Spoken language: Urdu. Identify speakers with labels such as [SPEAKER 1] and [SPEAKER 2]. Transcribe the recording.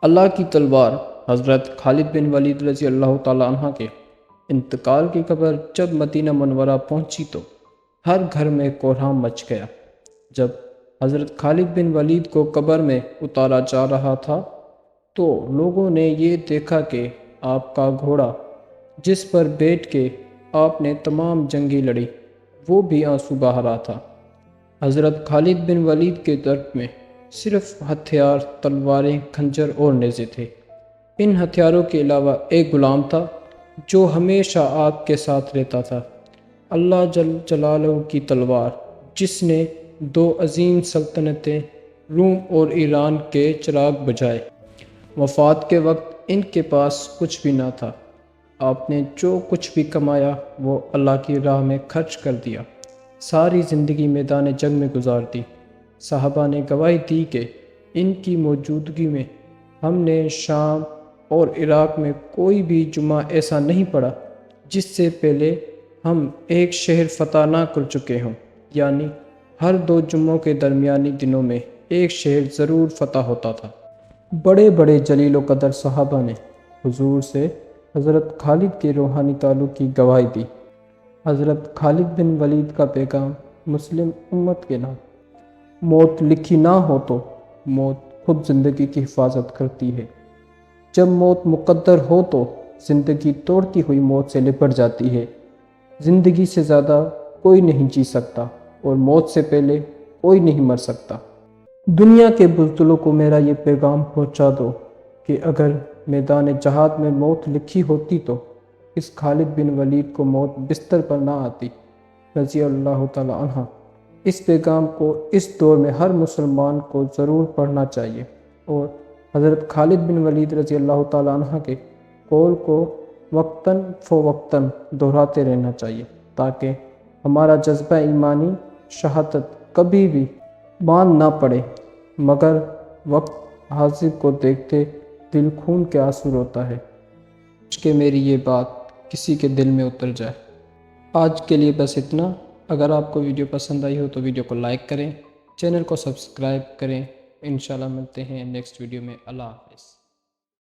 [SPEAKER 1] اللہ کی تلوار حضرت خالد بن ولید رضی اللہ تعالیٰ عنہ کے انتقال کی خبر جب مدینہ منورہ پہنچی تو ہر گھر میں کوہرام مچ گیا۔ جب حضرت خالد بن ولید کو قبر میں اتارا جا رہا تھا تو لوگوں نے یہ دیکھا کہ آپ کا گھوڑا جس پر بیٹھ کے آپ نے تمام جنگیں لڑی وہ بھی آنسو بہا رہا تھا۔ حضرت خالد بن ولید کے درد میں صرف ہتھیار، تلواریں، خنجر اور نیزے تھے۔ ان ہتھیاروں کے علاوہ ایک غلام تھا جو ہمیشہ آپ کے ساتھ رہتا تھا، اللہ جل جلالہ کی تلوار جس نے دو عظیم سلطنتیں روم اور ایران کے چراغ بجھائے۔ وفات کے وقت ان کے پاس کچھ بھی نہ تھا۔ آپ نے جو کچھ بھی کمایا وہ اللہ کی راہ میں خرچ کر دیا، ساری زندگی میدان جنگ میں گزار دی۔ صحابہ نے گواہی دی کہ ان کی موجودگی میں ہم نے شام اور عراق میں کوئی بھی جمعہ ایسا نہیں پڑھا جس سے پہلے ہم ایک شہر فتح نہ کر چکے ہوں، یعنی ہر 2 جمعوں کے درمیانی دنوں میں ایک شہر ضرور فتح ہوتا تھا۔ بڑے بڑے جلیل و قدر صحابہ نے حضور سے حضرت خالد کے روحانی تعلق کی گواہی دی۔ حضرت خالد بن ولید کا پیغام مسلم امت کے نام: موت لکھی نہ ہو تو موت خود زندگی کی حفاظت کرتی ہے۔ جب موت مقدر ہو تو زندگی توڑتی ہوئی موت سے لپٹ جاتی ہے۔ زندگی سے زیادہ کوئی نہیں جی سکتا اور موت سے پہلے کوئی نہیں مر سکتا۔ دنیا کے بزدلوں کو میرا یہ پیغام پہنچا دو کہ اگر میدان جہاد میں موت لکھی ہوتی تو اس خالد بن ولید کو موت بستر پر نہ آتی، رضی اللہ تعالیٰ عنہ۔ اس پیغام کو اس دور میں ہر مسلمان کو ضرور پڑھنا چاہیے اور حضرت خالد بن ولید رضی اللہ تعالیٰ عنہ کے قول کو وقتاً فوقتاً دہراتے رہنا چاہیے تاکہ ہمارا جذبہ ایمانی شہادت کبھی بھی باندھ نہ پڑے، مگر وقت حاضر کو دیکھتے دل خون کے آنسو روتا ہے کہ میری یہ بات کسی کے دل میں اتر جائے۔ آج کے لیے بس اتنا۔ اگر آپ کو ویڈیو پسند آئی ہو تو ویڈیو کو لائک کریں، چینل کو سبسکرائب کریں۔ انشاءاللہ ملتے ہیں نیکسٹ ویڈیو میں۔ اللہ حافظ۔